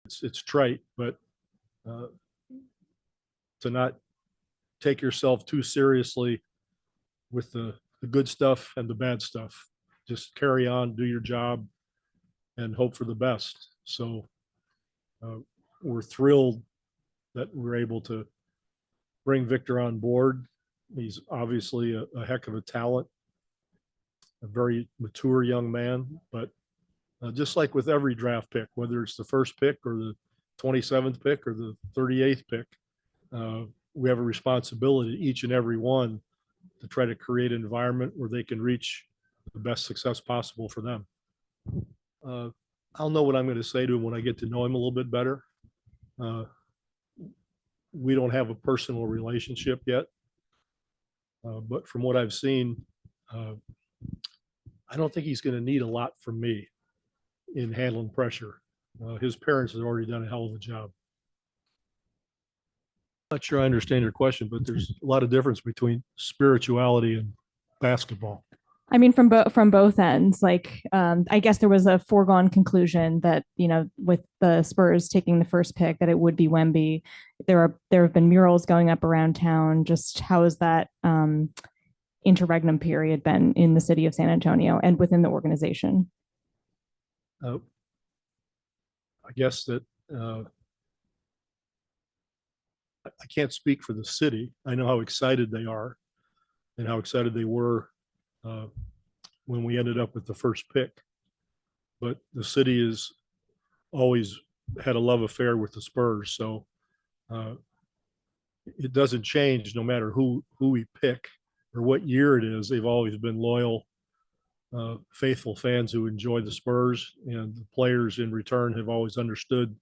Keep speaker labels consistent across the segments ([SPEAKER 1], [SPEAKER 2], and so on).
[SPEAKER 1] It's trite, but to not take yourself too seriously with the good stuff and the bad stuff. Just carry on, do your job, and hope for the best. So we're thrilled that we're able to bring Victor on board. He's obviously a heck of a talent, a very mature young man, but just like with every draft pick, whether it's the first pick or the 27th pick or the 38th pick, we have a responsibility, each and every one, to try to create an environment where they can reach the best success possible for them. I'll know what I'm going to say to him when I get to know him a little bit better. We don't have a personal relationship yet, but from what I've seen, I don't think he's going to need a lot from me in handling pressure. His parents have already done a hell of a job. I'm not sure I understand your question, but there's a lot of difference between spirituality and basketball.
[SPEAKER 2] I mean, from both ends, like I guess there was a foregone conclusion that, you know, with the Spurs taking the first pick, that it would be Wemby. There have been murals going up around town. Just how has that interregnum period been in the city of San Antonio and within the organization?
[SPEAKER 1] I guess that I can't speak for the city. I know how excited they are and how excited they were when we ended up with the first pick. But the city has always had a love affair with the Spurs, so it doesn't change no matter who we pick or what year it is. They've always been loyal, faithful fans who enjoy the Spurs, and the players in return have always understood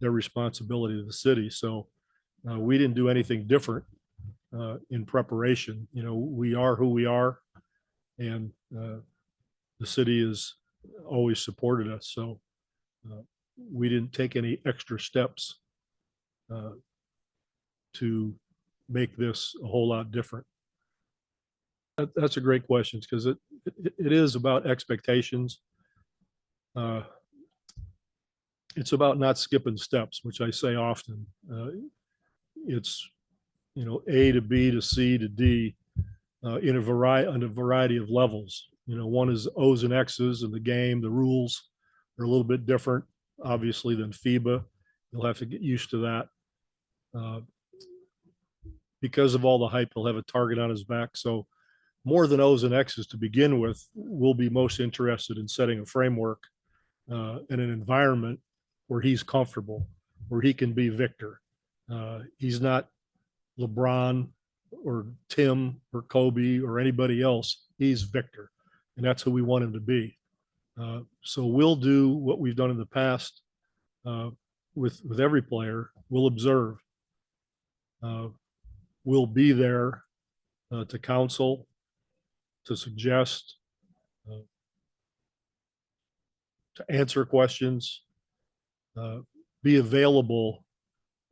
[SPEAKER 1] their responsibility to the city. So we didn't do anything different in preparation. You know, we are who we are, and the city has always supported us. So we didn't take any extra steps to make this a whole lot different. That's a great question, because it is about expectations. It's about not skipping steps, which I say often. It's, you know, A to B to C to D in a variety of levels. You know, one is O's and X's in the game. The rules are a little bit different, obviously, than FIBA. You'll have to get used to that. Because of all the hype, he'll have a target on his back. So more than O's and X's to begin with, we'll be most interested in setting a framework and an environment where he's comfortable, where he can be Victor. He's not LeBron or Tim or Kobe or anybody else. He's Victor, and that's who we want him to be. So we'll do what we've done in the past with every player. We'll observe. We'll be there to counsel, to suggest, to answer questions, be available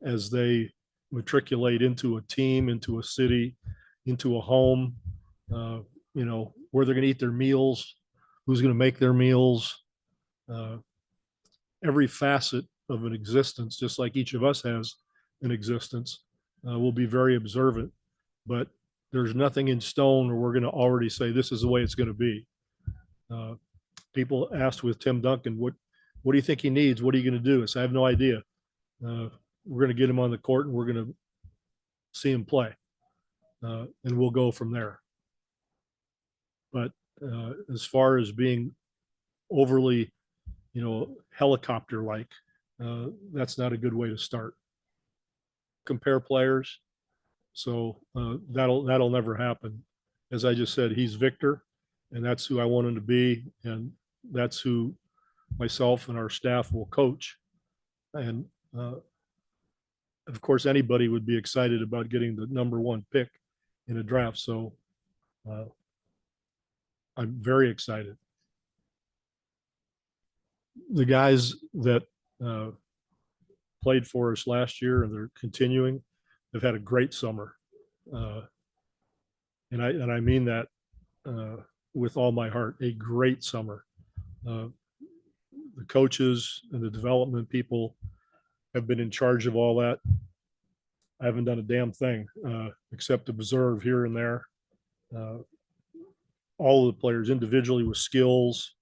[SPEAKER 1] as they matriculate into a team, into a city, into a home, you know, where they're going to eat their meals, who's going to make their meals, every facet of an existence, just like each of us has an existence. We'll be very observant, but there's nothing in stone where we're going to already say this is the way it's going to be. People asked with Tim Duncan, what do you think he needs? What are you going to do? I said, I have no idea. We're going to get him on the court and we're going to see him play, and we'll go from there. But as far as being overly, you know, helicopter-like, that's not a good way to start. Compare players, so that'll never happen. As I just said, he's Victor, and that's who I want him to be, and that's who myself and our staff will coach. And of course, anybody would be excited about getting the number one pick in a draft. So I'm very excited. The guys that played for us last year and they're continuing have had a great summer. And I mean that with all my heart, a great summer. The coaches and the development people have been in charge of all that. I haven't done a damn thing except observe here and there. All of the players individually with skills,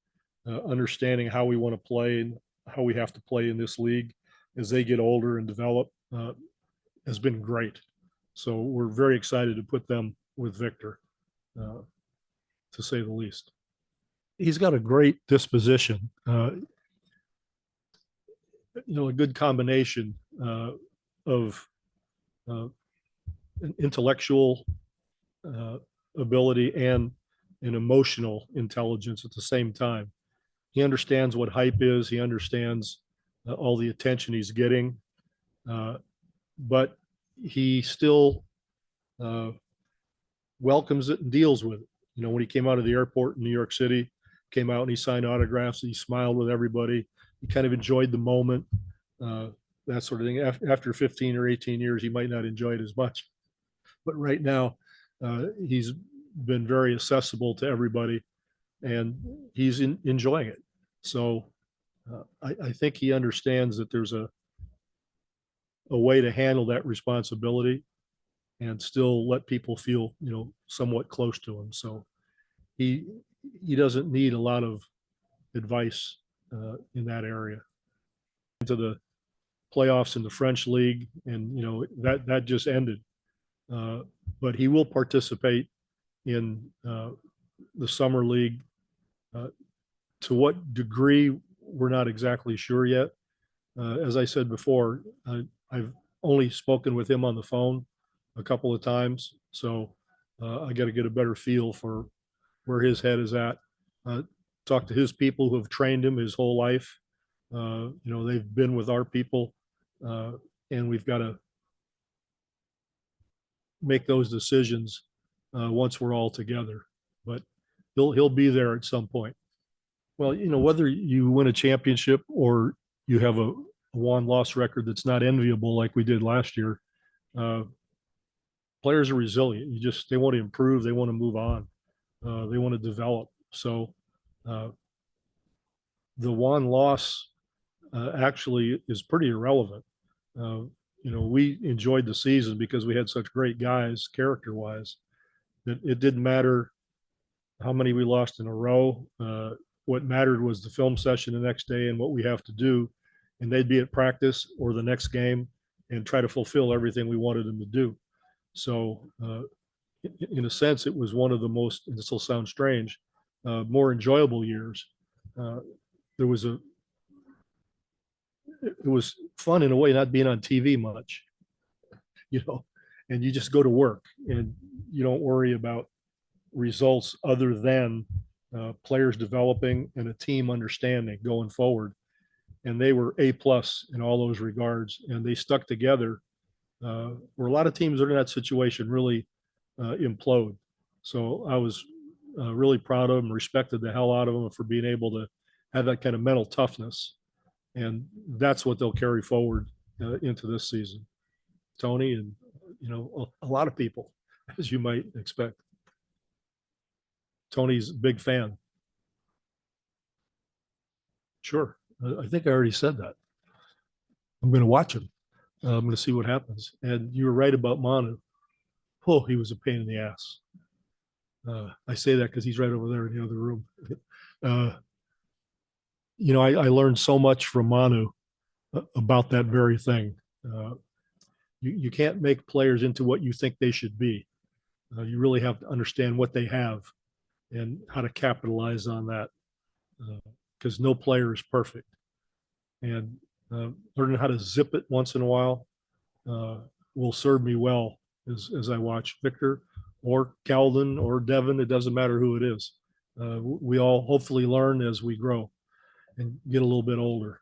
[SPEAKER 1] understanding how we want to play and how we have to play in this league as they get older and develop has been great. So we're very excited to put them with Victor, to say the least. He's got a great disposition, a good combination of an intellectual ability and an emotional intelligence at the same time. He understands what hype is. He understands all the attention he's getting, but he still welcomes it and deals with it. When he came out of the airport in New York City, came out and he signed autographs. He smiled with everybody. He kind of enjoyed the moment, that sort of thing. After 15 or 18 years, he might not enjoy it as much. But right now, he's been very accessible to everybody, and he's enjoying it. So I think he understands that there's a way to handle that responsibility and still let people feel, somewhat close to him. So he doesn't need a lot of advice in that area. Into the playoffs in the French league, and that just ended. But he will participate in the summer league. To what degree, we're not exactly sure yet. As I said before, I've only spoken with him on the phone a couple of times, so I got to get a better feel for where his head is at. Talk to his people who have trained him his whole life. They've been with our people, and we've got to make those decisions once we're all together. But he'll be there at some point. Well, whether you win a championship or you have a won-loss record that's not enviable like we did last year, players are resilient. They want to improve. They want to move on. They want to develop. So the won-loss actually is pretty irrelevant. We enjoyed the season because we had such great guys character-wise that it didn't matter how many we lost in a row. What mattered was the film session the next day and what we have to do. And they'd be at practice or the next game and try to fulfill everything we wanted them to do. So in a sense, it was one of the most, and this will sound strange, more enjoyable years. It was fun in a way, not being on TV much, and you just go to work and you don't worry about results other than players developing and a team understanding going forward. And they were A+ in all those regards, and they stuck together. Where a lot of teams that are in that situation really implode. So I was really proud of them, respected the hell out of them for being able to have that kind of mental toughness. And that's what they'll carry forward into this season. Tony and, a lot of people, as you might expect. Tony's a big fan. Sure. I think I already said that. I'm going to watch him. I'm going to see what happens. And you were right about Manu. Oh, he was a pain in the ass. I say that because he's right over there in the other room. I learned so much from Manu about that very thing. You can't make players into what you think they should be. You really have to understand what they have and how to capitalize on that, because no player is perfect. And learning how to zip it once in a while will serve me well as I watch Victor or Calvin or Devin. It doesn't matter who it is. We all hopefully learn as we grow and get a little bit older.